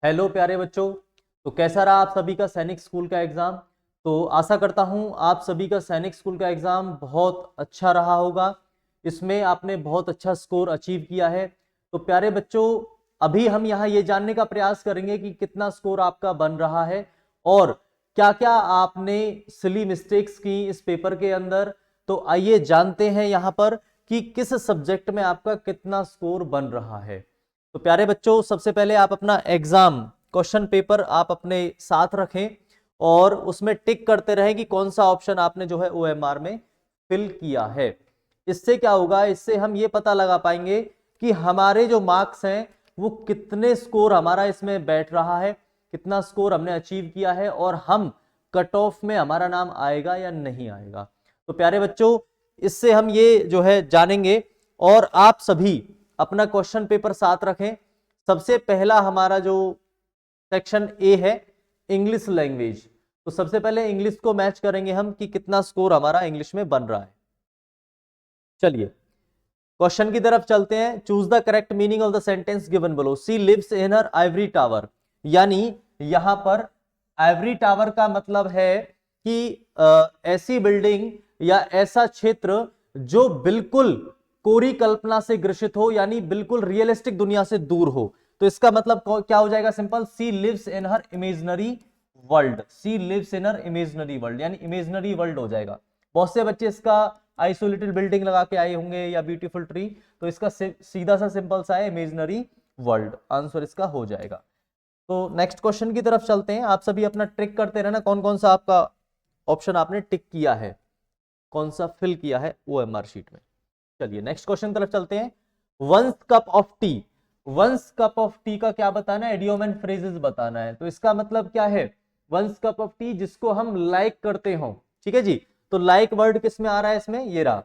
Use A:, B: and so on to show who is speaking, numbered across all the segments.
A: Hello प्यारे बच्चों। तो कैसा रहा आप सभी का सैनिक स्कूल का एग्जाम। तो आशा करता हूं आप सभी का सैनिक स्कूल का एग्जाम बहुत अच्छा रहा होगा। इसमें आपने बहुत अच्छा स्कोर अचीव किया है। तो प्यारे बच्चों, अभी हम यहाँ ये जानने का प्रयास करेंगे कि कितना स्कोर आपका बन रहा है और क्या क्या आपने सिली मिस्टेक्स की इस पेपर के अंदर। तो आइए जानते हैं यहाँ पर कि किस सब्जेक्ट में आपका कितना स्कोर बन रहा है। तो प्यारे बच्चों, सबसे पहले आप अपना एग्जाम क्वेश्चन पेपर आप अपने साथ रखें और उसमें टिक करते रहें कि कौन सा ऑप्शन आपने जो है ओएमआर में फिल किया है। इससे क्या होगा, इससे हम ये पता लगा पाएंगे कि हमारे जो मार्क्स हैं वो कितने स्कोर हमारा इसमें बैठ रहा है, कितना स्कोर हमने अचीव किया है और हम कट ऑफ में हमारा नाम आएगा या नहीं आएगा। तो प्यारे बच्चों, इससे हम ये जो है जानेंगे। और आप सभी अपना क्वेश्चन पेपर साथ रखें। सबसे पहला हमारा जो सेक्शन ए है इंग्लिश लैंग्वेज। तो सबसे पहले इंग्लिश को मैच करेंगे हम कि कितना स्कोर हमारा इंग्लिश में बन रहा है। चलिए क्वेश्चन की तरफ चलते हैं। Choose the correct meaning of the sentence given below. She lives in her ivory tower. यानी यहां पर आइवरी टावर का मतलब है कि ऐसी बिल्डिंग या ऐसा क्षेत्र जो बिल्कुल कोरी कल्पना से ग्रसित हो, यानी बिल्कुल रियलिस्टिक दुनिया से दूर हो। तो इसका मतलब क्या हो जाएगा? Simple, she lives in her imaginary world. She lives in her imaginary world, यानी इमेजिनरी वर्ल्ड हो जाएगा। बहुत से बच्चे इसका आइसोलेटेड बिल्डिंग लगा के आए होंगे या ब्यूटीफुल ट्री, तो इसका सीधा सा सिंपल सा है इमेजिनरी वर्ल्ड। आंसर इसका हो जाएगा। तो नेक्स्ट क्वेश्चन की तरफ चलते हैं। आप सभी अपना ट्रिक करते रहना कौन कौन सा आपका ऑप्शन आपने टिक किया है, कौन सा फिल किया है ओएमआर शीट में। चलिए नेक्स्ट क्वेश्चन तरफ चलते हैं। One's cup of tea. One's cup of tea का क्या बताना है? इडियम एंड फ्रेजेस बताना है। तो इसका मतलब क्या है? वंस कप ऑफ टी जिसको हम लाइक करते हो। ठीक है जी। तो लाइक वर्ड किस में आ रहा है? इसमें ये रहा।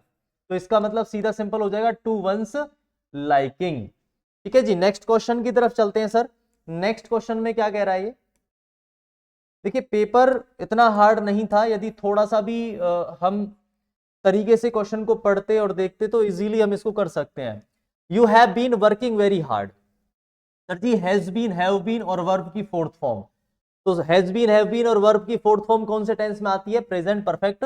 A: तो इसका मतलब सीधा सिंपल हो जाएगा टू वंस लाइकिंग। ठीक है जी। नेक्स्ट क्वेश्चन की तरफ चलते हैं सर। नेक्स्ट क्वेश्चन में क्या कह रहा है ये? देखिए पेपर इतना हार्ड नहीं था। यदि थोड़ा सा भी हम तरीके से क्वेश्चन को पढ़ते और देखते तो इजीली हम इसको कर सकते हैं। You have been working very hard. Sir ji has been, have been और वर्ब की फोर्थ फॉर्म। तो हैज बीन, हैव बीन और वर्ब की फोर्थ फॉर्म कौन से टेंस में आती है? Present perfect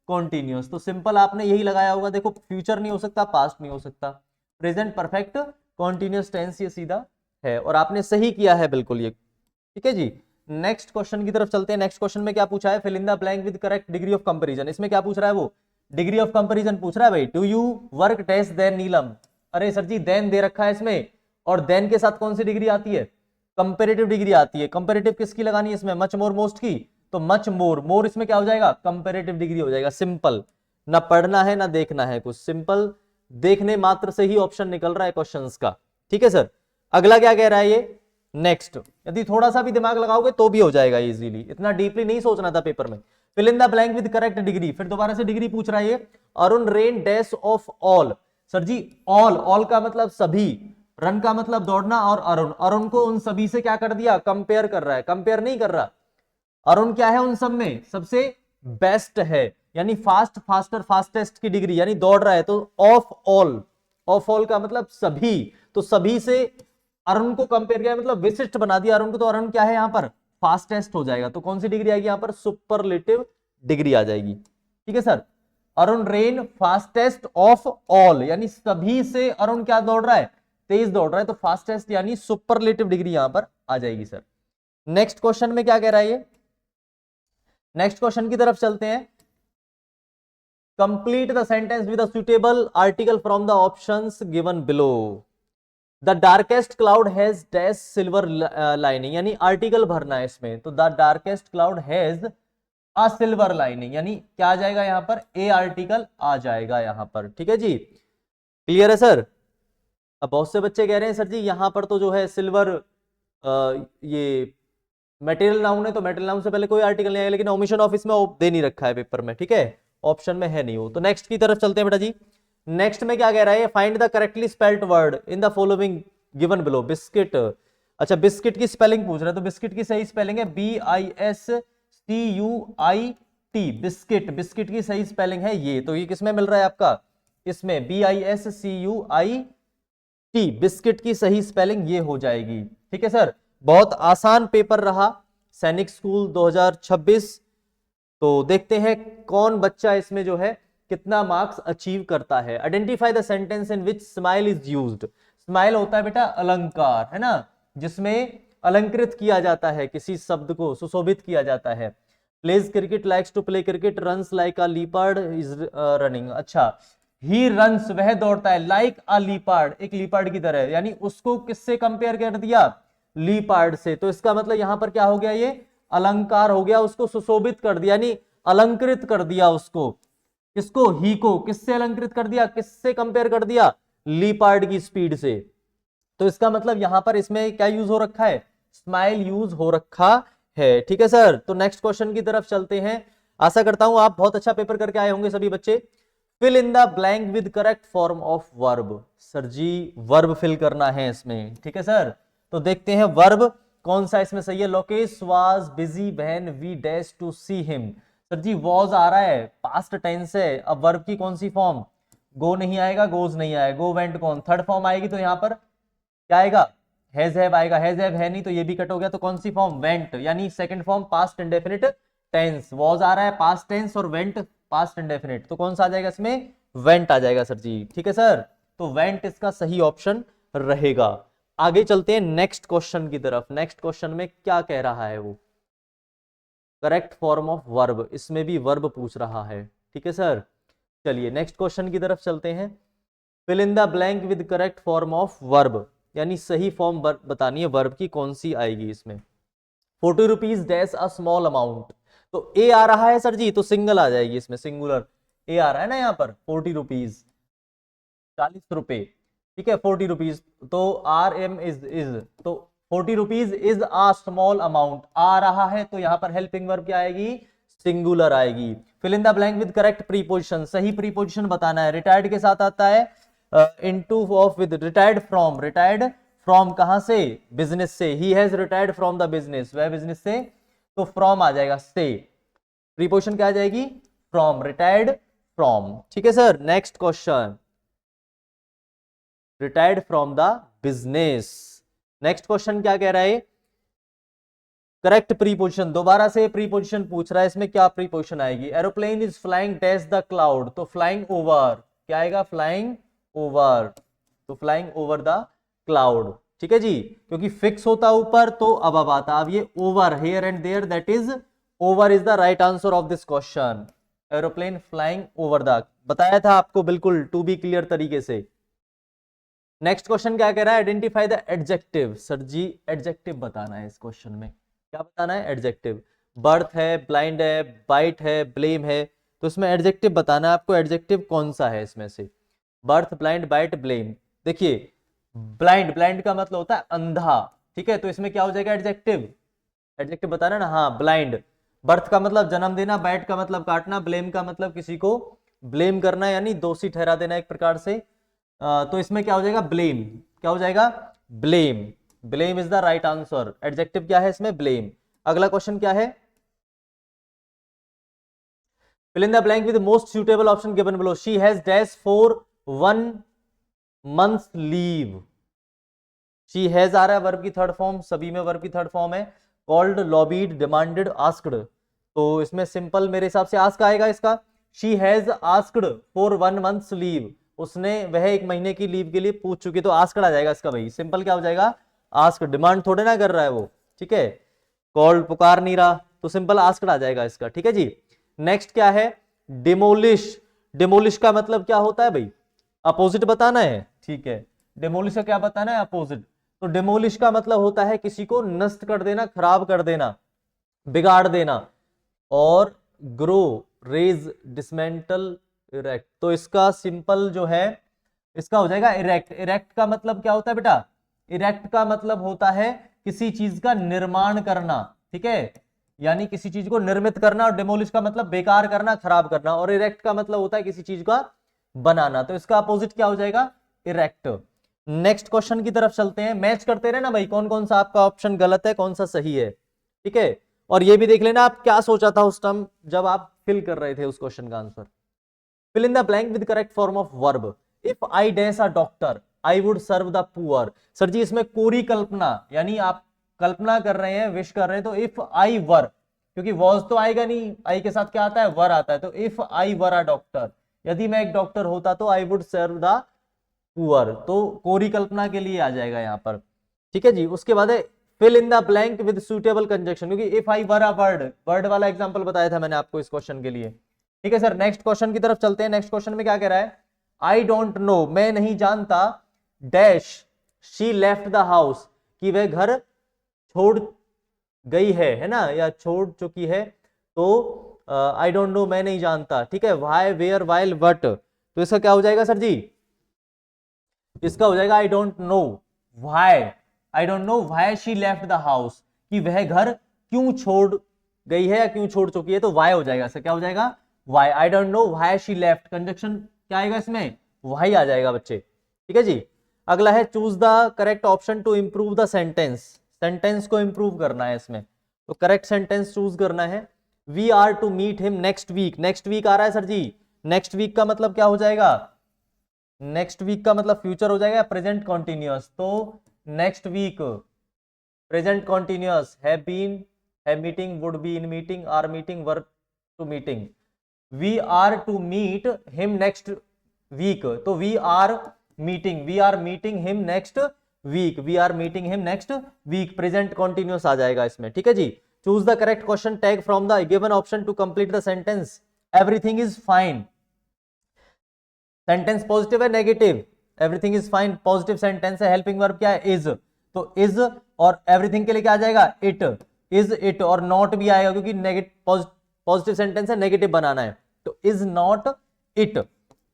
A: continuous. तो सिंपल आपने यही लगाया होगा। देखो फ्यूचर नहीं हो सकता, पास्ट नहीं हो सकता, प्रेजेंट परफेक्ट कॉन्टिन्यूअस टेंस ये सीधा है। और आपने सही किया है बिल्कुल ये। ठीक है जी। नेक्स्ट क्वेश्चन की तरफ चलते हैं। नेक्स्ट क्वेश्चन में क्या पूछा है? Fill in the blank with correct degree of comparison. इसमें क्या पूछ रहा है? वो डिग्री ऑफ कंपैरिजन पूछ रहा है भाई। Do you work test then Neelam. अरे सर जी देन दे रखा है इसमें, और देन के साथ कौन सी डिग्री आती है? कंपेरेटिव डिग्री आती है। कंपेरेटिव किसकी लगानी है इसमें? मच मोर मोस्ट की। तो मच मोर, मोर इसमें क्या हो जाएगा? कंपेरेटिव डिग्री हो जाएगा। सिंपल, ना पढ़ना है ना देखना है कुछ, सिंपल देखने मात्र से ही ऑप्शन निकल रहा है क्वेश्चंस का। ठीक है सर। अगला क्या कह रहा है ये? नेक्स्ट, यदि थोड़ा सा भी दिमाग लगाओगे तो भी हो जाएगा इजीली, इतना डीपली नहीं सोचना था पेपर में। Fill in the blank with correct degree. फिर दोबारा से डिग्री पूछ रहा है ये। Arun rain dash of all. Sir ji all, all का मतलब सभी, रन का मतलब दौड़ना, और अरुण, अरुण को उन सभी से क्या कर दिया? कंपेयर कर रहा है। कंपेयर नहीं कर रहा, अरुण क्या है? उन सब में सबसे बेस्ट है, यानी फास्ट, फास्टर, फास्टेस्ट की डिग्री, यानी दौड़ रहा है। तो ऑफ ऑल, ऑफ ऑल का मतलब सभी। तो सभी से अरुण को कंपेयर किया, मतलब विशिष्ट बना दिया अरुण को। तो अरुण क्या है यहां पर? फास्टेस्ट हो जाएगा। तो कौन सी डिग्री आएगी यहां पर? सुपरलेटिव डिग्री आ जाएगी। ठीक है sir. Arun rain fastest of all, यानी सभी से अरुण क्या दौड़ रहा है? तेज दौड़ रहा है। तो फास्टेस्ट यानी सुपरलेटिव डिग्री यहां पर आ जाएगी सर। नेक्स्ट क्वेश्चन में क्या कह रहा है ये? नेक्स्ट क्वेश्चन की तरफ चलते हैं। Complete the sentence with a suitable article from the options given below. The darkest cloud has dash silver lining, यानी आर्टिकल भरना है इसमें। तो the darkest cloud has a silver lining, यानी क्या आ जाएगा यहां पर? ए आर्टिकल आ जाएगा यहां पर। ठीक है जी। क्लियर है सर। अब बहुत से बच्चे कह रहे हैं सर जी यहां पर तो जो है सिल्वर ये मेटेरियल नाउन है, तो मेटेरियल नाउन से पहले कोई आर्टिकल नहीं आएगा, लेकिन ओमिशन ऑफ इसमें दे नहीं रखा है पेपर में। ठीक है, ऑप्शन में है नहीं वो। तो नेक्स्ट की तरफ चलते हैं बेटा जी। नेक्स्ट में क्या कह रहा है? Find the correctly spelled word in the following given below. Biscuit. अच्छा बिस्किट की स्पेलिंग पूछ रहा है। तो बिस्किट की सही स्पेलिंग है BISCUIT। बिस्किट, बिस्किट की सही स्पेलिंग है ये। तो ये किसमें मिल रहा है आपका? इसमें BISCUIT, बिस्किट की सही स्पेलिंग ये हो जाएगी। ठीक है सर। बहुत आसान पेपर रहा सैनिक स्कूल 2026। तो देखते हैं कौन बच्चा इसमें जो है कितना मार्क्स अचीव करता है। Identify the sentence in which smile is used. Smile होता है बेटा अलंकार, है ना, जिसमें अलंकृत किया जाता है, किसी शब्द को सुशोभित किया जाता है। Plays cricket, likes to play cricket, runs like a leopard, is running. अच्छा, ही रन्स, वह दौड़ता है, लाइक अ लीपर्ड, एक लीपर्ड की तरह, यानी उसको किससे कंपेयर कर दिया, लीपर्ड से। तो इसका मतलब यहां पर क्या हो गया, ये अलंकार हो गया, उसको सुशोभित कर दिया, यानी अलंकृत कर दिया उसको। किसको, ही को किससे अलंकृत कर दिया, किससे कंपेयर कर दिया, लीपर्ड की स्पीड से। तो इसका मतलब यहां पर इसमें क्या यूज हो रखा है, स्माइल यूज हो रखा है। ठीक है सर, तो नेक्स्ट क्वेश्चन की तरफ चलते हैं। आशा करता हूं आप बहुत अच्छा पेपर करके आए होंगे सभी बच्चे। Fill in the blank with correct form of verb. Sir ji verb fill करना है इसमें, ठीक है सर। तो देखते हैं वर्ब कौन सा इसमें सही है। Lokesh was busy when we dash to see him. Sir जी वॉज आ रहा है, पास्ट टेंस है, अब वर्ब की कौन सी फॉर्म, गो नहीं आएगा, गोज नहीं आएगा, गो वेंट कौन थर्ड फॉर्म आएगी, तो यहां पर क्या आएगा, हैज हैव आएगा, हैज हैव है नहीं तो ये भी कट हो गया, तो कौन सी फॉर्म, वेंट, यानी second form past indefinite tense. Was आ रहा है पास्ट टेंस और वेंट पास्ट इंडेफिनिट, तो कौन सा आ जाएगा इसमें, वेंट आ जाएगा सर जी। ठीक है सर, तो वेंट इसका सही ऑप्शन रहेगा। आगे चलते हैं नेक्स्ट क्वेश्चन की तरफ। नेक्स्ट क्वेश्चन में क्या कह रहा है वो, करेक्ट फॉर्म ऑफ वर्ब, इसमें भी वर्ब पूछ रहा है। ठीक है सर, चलिए नेक्स्ट क्वेश्चन की तरफ चलते हैं। Fill in the blank with correct form of verb, यानी सही फॉर्म बतानी है वर्ब की कौन सी आएगी इसमें। 40 rupees dash a small amount, तो ए आ रहा है सर जी, तो सिंगल आ जाएगी इसमें, सिंगुलर ए आ रहा है ना यहाँ पर। 40 रुपीज 40 रुपए, ठीक है, 40 रुपीज, तो आर एम इज तो 40 rupees is a small amount आ रहा है, तो यहां पर हेल्पिंग वर्ब क्या आएगी, सिंगुलर आएगी। Fill in the blank with correct preposition, सही प्रीपोजिशन बताना है। रिटायर्ड के साथ आता है into of with retired from, retired from कहां से, बिजनेस से, he has retired from the business, वह बिजनेस से, तो फ्रॉम आ जाएगा से, प्रीपोजिशन क्या आ जाएगी, फ्रॉम, रिटायर्ड फ्रॉम। ठीक है sir, next question, retired from the business. Next question क्या कह रहा है, करेक्ट प्रीपोजिशन, दोबारा से प्रीपोजिशन पूछ रहा है, इसमें क्या प्रीपोजिशन आएगी। Aeroplane is flying dash the cloud, तो फ्लाइंग ओवर क्या आएगा, फ्लाइंग ओवर, तो फ्लाइंग ओवर द क्लाउड। ठीक है जी, क्योंकि फिक्स होता ऊपर तो अब आता, अब ये over here and there, that is over is the right answer of this question. Aeroplane flying over the, बताया था आपको बिल्कुल टू बी क्लियर तरीके से। नेक्स्ट क्वेश्चन क्या कह रहा है, identify the adjective. Sir ji adjective बताना है इस क्वेश्चन में, क्या बताना है, एडजेक्टिव। बर्थ है, ब्लाइंड है, बाइट है, ब्लेम है, तो इसमें एडजेक्टिव बताना है आपको, एडजेक्टिव कौन सा है इसमें से। Birth, blind, bite, blame. देखिए ब्लाइंड, ब्लाइंड का मतलब होता है अंधा, ठीक है, तो इसमें क्या हो जाएगा, एडजेक्टिव, एडजेक्टिव बताना ना, हाँ ब्लाइंड। बर्थ का मतलब जन्म देना, बाइट का मतलब काटना, ब्लेम का मतलब किसी को ब्लेम करना, यानी दोषी ठहरा देना एक प्रकार से। तो इसमें क्या हो जाएगा, ब्लेम, क्या हो जाएगा, blame, blame is the right answer. Adjective क्या है इसमें, ब्लेम। अगला क्वेश्चन क्या है, fill in the blank with the most suitable option given below. She has dash for 1 month leave. She has आ रहा है वर्ब की थर्ड फॉर्म, सभी में वर्ब की थर्ड फॉर्म है। कॉल्ड, लॉबीड, डिमांडेड, आस्क्ड, तो इसमें सिंपल मेरे हिसाब से आस्क आएगा इसका। She has asked for 1 month leave, उसने वह 1 महीने की लीव के लिए पूछ चुकी, तो आस्क्ड आ जाएगा इसका भाई, सिंपल क्या हो जाएगा, आस्क। डिमांड थोड़े ना कर रहा है वो, ठीक है, कॉल्ड पुकार नहीं रहा, तो सिंपल आस्क्ड आ जाएगा इसका। ठीक है जी, नेक्स्ट क्या है, डिमोलिश। डिमोलिश का मतलब क्या होता है भाई, अपोजिट बताना है, ठीक है, डिमोलिश का क्या बताना है, अपोजिट। तो डिमोलिश का मतलब होता है किसी को नष्ट कर देना, खराब कर देना, बिगाड़ देना। और ग्रो, रेज, डिसमेंटल, इरेक्ट, तो इसका सिंपल जो है इसका हो जाएगा इरेक्ट। इरेक्ट का मतलब क्या होता है बेटा, इरेक्ट का मतलब होता है किसी चीज का निर्माण करना, ठीक है, यानी किसी चीज को निर्मित करना। और डिमोलिश का मतलब बेकार करना, खराब करना। और इरेक्ट का मतलब होता है किसी चीज का बनाना, तो इसका अपोजिट क्या हो जाएगा, इरेक्ट। नेक्स्ट क्वेश्चन की तरफ चलते हैं, मैच करते रहे ना भाई, कौन कौन सा आपका ऑप्शन गलत है, कौन सा सही है, ठीक है। और ये भी देख लेना आप क्या सोचा था उस टाइम जब आप फिल कर रहे थे उस क्वेश्चन का answer. Fill in the blank with correct form of verb. If I dash a doctor I would serve the poor. Sir जी इसमें कोरी कल्पना, यानी आप कल्पना कर रहे हैं, विश कर रहे हैं, तो इफ आई वर, क्योंकि वॉज तो आएगा नहीं, आई के साथ क्या आता है, वर आता है, तो if I were a doctor, यदि मैं एक डॉक्टर होता तो I would serve the poor, तो कोरी कल्पना के लिए आ जाएगा यहाँ पर। ठीक है जी। उसके बाद है fill in the blank with suitable conjunction, क्योंकि if I were a word, word वाला एग्जांपल बताया था मैंने आपको इस क्वेश्चन के लिए। ठीक है सर, नेक्स्ट क्वेश्चन की तरफ चलते हैं। नेक्स्ट क्वेश्चन में क्या कह रहा है, आई डोंट नो, मैं नहीं जानता, dash she left the house, कि वह घर छोड़ गई है ना, या छोड़ चुकी है, तो आई डोंट नो मैं नहीं जानता। ठीक है, व्हाई वेयर वाइल व्हाट, तो इसका क्या हो जाएगा सर जी, इसका हो जाएगा आई don't know why, I don't know why she left the house, कि वह घर क्यों छोड़ गई है या क्यों छोड़ चुकी है, तो वाई हो जाएगा सर, क्या हो जाएगा, why, I don't know why she left, conjunction क्या आएगा इसमें, वाई आ जाएगा बच्चे। ठीक है जी। अगला है choose the correct option to improve the sentence, sentence को इंप्रूव करना है इसमें, तो करेक्ट सेंटेंस चूज करना है। We are to meet him next week, next week आ रहा है सर जी, नेक्स्ट वीक का मतलब क्या हो जाएगा, नेक्स्ट वीक का मतलब फ्यूचर हो जाएगा, प्रेजेंट कॉन्टिन्यूअस, तो next week present continuous, have been, have meeting, would be in meeting, are meeting, were to meeting. We are to meet him next week, तो we are meeting, we are meeting him next week, we are meeting him next week, present continuous आ जाएगा इसमें। ठीक है जी। Choose the correct question tag from the given option to complete the sentence, everything is fine, sentence positive है negative, everything is fine positive sentence है, helping verb क्या है, इज, तो इज, और एवरीथिंग के लिए क्या आ जाएगा, इट, इज इट, और नॉट भी आएगा क्योंकि नेगेटिव पॉजिटिव सेंटेंस है, नेगेटिव बनाना है, तो is not it,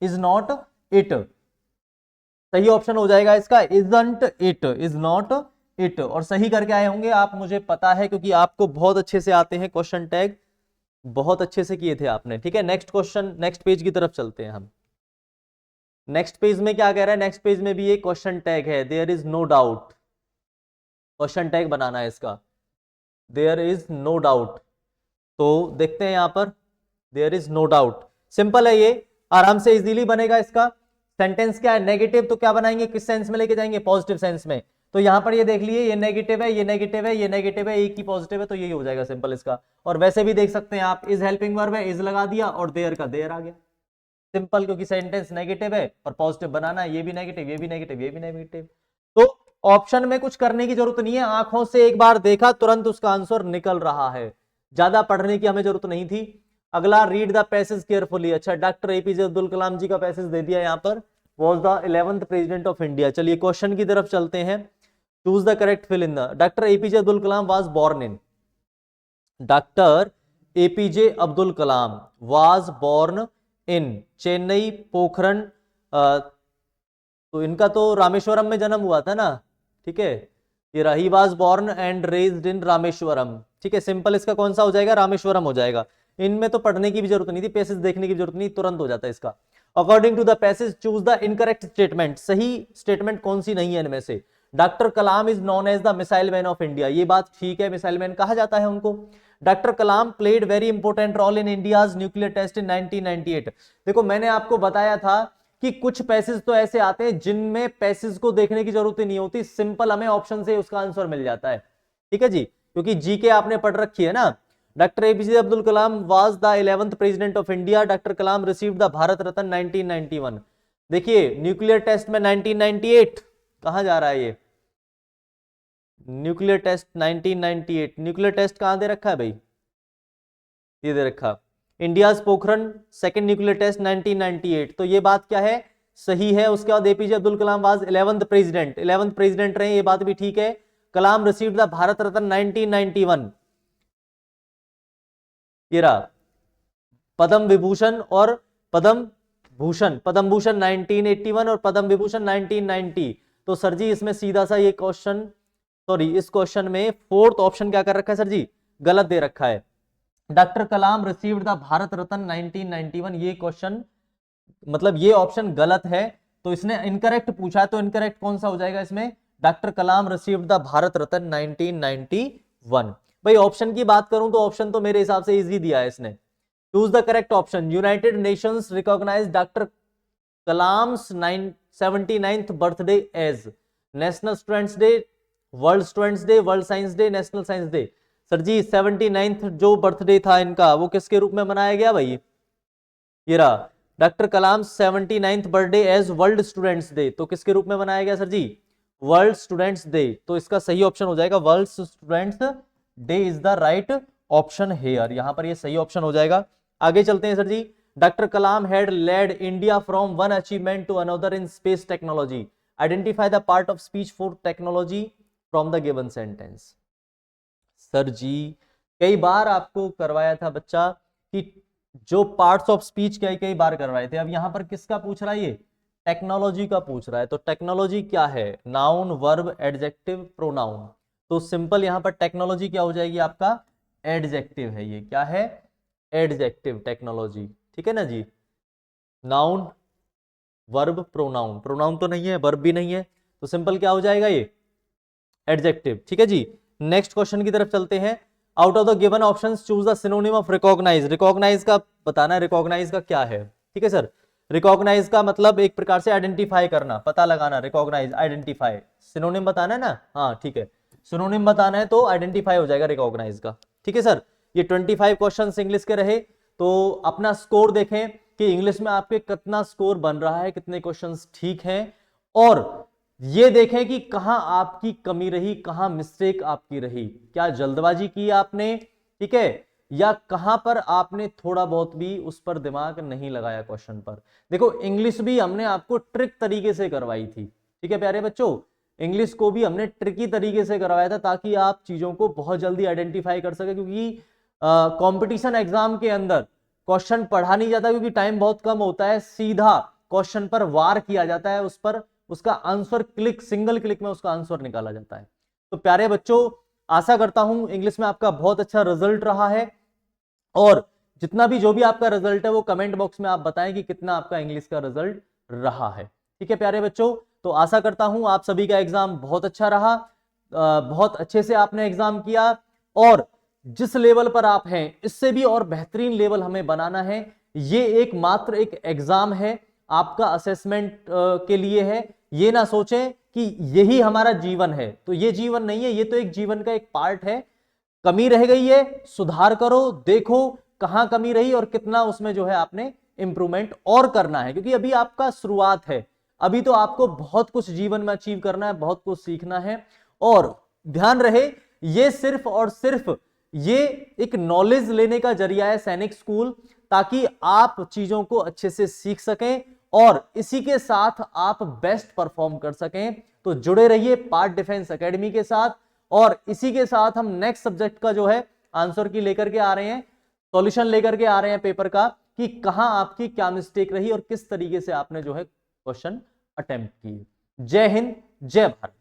A: is not it, सही ऑप्शन हो जाएगा इसका, isn't it, is not it, और सही करके आए होंगे आप, मुझे पता है क्योंकि आपको बहुत अच्छे से आते हैं क्वेश्चन टैग, बहुत अच्छे से किए थे आपने। ठीक है, नेक्स्ट क्वेश्चन, नेक्स्ट पेज की तरफ चलते हैं हम। नेक्स्ट पेज में क्या कह रहा है, नेक्स्ट पेज में भी एक क्वेश्चन टैग है, there is no doubt, question tag बनाना है इसका, देयर इज नो डाउट, तो देखते हैं यहां पर, there is no doubt, simple है ये, आराम से इजीली बनेगा इसका। सेंटेंस क्या है, नेगेटिव, तो क्या बनाएंगे, किस सेंस में लेके जाएंगे, पॉजिटिव सेंस में, तो यहां पर ये देख लिए, ये नेगेटिव है, ये नेगेटिव है, ये नेगेटिव है, एक ही पॉजिटिव है, तो यही हो जाएगा सिंपल इसका। और वैसे भी देख सकते हैं आप, इज हेल्पिंग वर्ब है, इज लगा दिया, और देयर का देयर आ गया, सिंपल, क्योंकि सेंटेंस नेगेटिव है और पॉजिटिव बनाना है, ये भी नेगेटिव, ये भी नेगेटिव, ये भी नेगेटिव, तो ऑप्शन में कुछ करने की जरूरत नहीं है, आंखों से एक बार देखा तुरंत उसका आंसर निकल रहा है, ज्यादा पढ़ने की हमें जरूरत नहीं थी। अगला, रीड द पैसेज केयरफुली, अच्छा डॉक्टर एपीजे अब्दुल कलाम जी का पैसेज दे दिया यहाँ पर, was the 11th president of India. चलिए क्वेश्चन की तरफ चलते हैं, choose the correct fill in the, doctor APJ Abdul Kalam was born in, doctor APJ Abdul Kalam was born in Chennai, Pokhran, तो इनका तो रामेश्वरम में जन्म हुआ था ना, ठीक है, ये रही, was born and raised in Rameswaram, ठीक है, सिंपल इसका कौन सा हो जाएगा, रामेश्वरम हो जाएगा। इनमें तो पढ़ने की भी जरूरत नहीं थी, पैसेज देखने की जरूरत नहीं, तुरंत हो जाता है इसका। According to the passage choose the incorrect statement, सही स्टेटमेंट कौन सी नहीं है इनमें से, doctor Kalam is known as the missile man of India, ये बात ठीक है, मिसाइल मैन कहा जाता है उनको। Doctor Kalam played very important role in India's nuclear test in 1998। देखो मैंने आपको बताया था कि कुछ पैसेज तो ऐसे आते हैं जिनमें पैसेज को देखने की जरूरत ही नहीं होती, सिंपल हमें ऑप्शन से उसका आंसर मिल जाता है, ठीक है जी, क्योंकि जीके आपने पढ़ रखी है ना। Doctor APJ Abdul Kalam was the 11th president of India, doctor Kalam received the Bharat Ratna 1991। देखिए न्यूक्लियर टेस्ट में 1998 कहां जा रहा है, ये न्यूक्लियर टेस्ट 1998, न्यूक्लियर टेस्ट कहां दे रखा है भाई, ये दे रखा, India's Pokhran second nuclear test 1998, तो ये बात क्या है, सही है। उसके बाद APJ Abdul Kalam was 11th president, 11th president रहे, ये बात भी ठीक है। कलाम रिसीव्ड द भारत रत्न 1991, ये रहा पद्म विभूषण और पद्म भूषण, पद्म भूषण 1981 और पद्म विभूषण 1990, तो सर जी इसमें सीधा सा ये क्वेश्चन, सॉरी इस क्वेश्चन में फोर्थ ऑप्शन क्या कर रखा है सर जी, गलत दे रखा है, doctor Kalam received the Bharat Ratna 1991, ये क्वेश्चन मतलब ये ऑप्शन गलत है, तो इसने इनकरेक्ट पूछा है, तो इनकरेक्ट कौन सा हो जाएगा इसमें, doctor Kalam received the Bharat Ratna 1991। भाई ऑप्शन की बात करूं तो ऑप्शन तो मेरे हिसाब से इजी दिया है इसने, choose the correct option, United Nations recognise doctor Kalam's 79th birthday as national students day world students day, world science day, national science day. Sir ji 79th जो बर्थडे था इनका वो किसके रूप में मनाया गया भाई? ये रहा doctor Kalam 79th birthday as world students day, तो किसके रूप में मनाया गया सर जी? World students day. तो इसका सही ऑप्शन हो जाएगा world students day is the right option here, यहां पर ये सही ऑप्शन हो जाएगा। आगे चलते हैं सर जी। Doctor Kalam had led India from one achievement to another in space technology, identify the part of speech for technology from the given sentence. Sir जी कई बार आपको करवाया था बच्चा कि जो पार्ट्स ऑफ स्पीच कई कई बार करवाए थे, अब यहां पर किसका पूछ रहा है? ये टेक्नोलॉजी का पूछ रहा है। तो टेक्नोलॉजी क्या है? Noun, verb, adjective, pronoun. तो सिंपल यहां पर टेक्नोलॉजी क्या हो जाएगी आपका? एडजेक्टिव है। ये क्या है? एडजेक्टिव टेक्नोलॉजी, ठीक है ना जी। नाउन, वर्ब, प्रोनाउन, प्रोनाउन तो नहीं है, वर्ब भी नहीं है, तो सिंपल क्या हो जाएगा? ये एडजेक्टिव, ठीक है जी। नेक्स्ट क्वेश्चन की तरफ चलते हैं। Out of the given options choose the synonym of recognise. Recognise का बताना है, रिकॉग्नाइज का क्या है, ठीक है सर। रिकॉग्नाइज का मतलब एक प्रकार से आइडेंटिफाई करना, पता लगाना, रिकॉग्नाइज, आइडेंटिफाई। सिनोनिम बताना है ना? हाँ ठीक है, सिनोनिम बताना है तो आइडेंटिफाई हो जाएगा रिकॉग्नाइज का, ठीक है सर। ये 25 क्वेश्चन इंग्लिश के रहे। तो अपना स्कोर देखें कि इंग्लिश में आपके कितना स्कोर बन रहा है, कितने क्वेश्चंस ठीक हैं, और ये देखें कि कहां आपकी कमी रही, कहां मिस्टेक आपकी रही, क्या जल्दबाजी की आपने, ठीक है, या कहां पर आपने थोड़ा बहुत भी उस पर दिमाग नहीं लगाया क्वेश्चन पर। देखो इंग्लिश भी हमने आपको ट्रिक तरीके से करवाई थी, ठीक है प्यारे बच्चों, इंग्लिश को भी हमने ट्रिकी तरीके से करवाया था ताकि आप चीजों को बहुत जल्दी आइडेंटिफाई कर सके, क्योंकि कंपटीशन एग्जाम के अंदर क्वेश्चन पढ़ा नहीं जाता क्योंकि टाइम बहुत कम होता है, सीधा क्वेश्चन पर वार किया जाता है, उस पर उसका आंसर क्लिक, सिंगल क्लिक में उसका आंसर निकाला जाता है। तो प्यारे बच्चों आशा करता हूं इंग्लिश में आपका बहुत अच्छा रिजल्ट रहा है, और जितना भी जो भी आपका रिजल्ट है वो कमेंट बॉक्स में आप बताएं कि कितना आपका इंग्लिश का रिजल्ट रहा है, ठीक है प्यारे बच्चों। तो आशा करता हूं आप सभी का एग्जाम बहुत अच्छा रहा, बहुत अच्छे से आपने एग्जाम किया, और जिस लेवल पर आप हैं इससे भी और बेहतरीन लेवल हमें बनाना है। ये एक मात्र एक एग्जाम है, आपका असेसमेंट के लिए है। ये ना सोचें कि यही हमारा जीवन है, तो ये जीवन नहीं है, ये तो एक जीवन का एक पार्ट है। कमी रह गई है, सुधार करो, देखो कहां कमी रही और कितना उसमें जो है आपने इंप्रूवमेंट और करना है, क्योंकि अभी आपका शुरुआत है, अभी तो आपको बहुत कुछ जीवन में अचीव करना है, बहुत कुछ सीखना है। और ध्यान रहे ये सिर्फ और सिर्फ ये एक नॉलेज लेने का जरिया है सैनिक स्कूल, ताकि आप चीजों को अच्छे से सीख सकें और इसी के साथ आप बेस्ट परफॉर्म कर सकें। तो जुड़े रहिए पार्ट डिफेंस एकेडमी के साथ, और इसी के साथ हम नेक्स्ट सब्जेक्ट का जो है आंसर की लेकर के आ रहे हैं, सॉल्यूशन लेकर के आ रहे हैं पेपर का, कि कहां आपकी क्या मिस्टेक रही और किस तरीके से आपने जो है क्वेश्चन अटेम्प्ट किए। जय हिंद, जय भारत।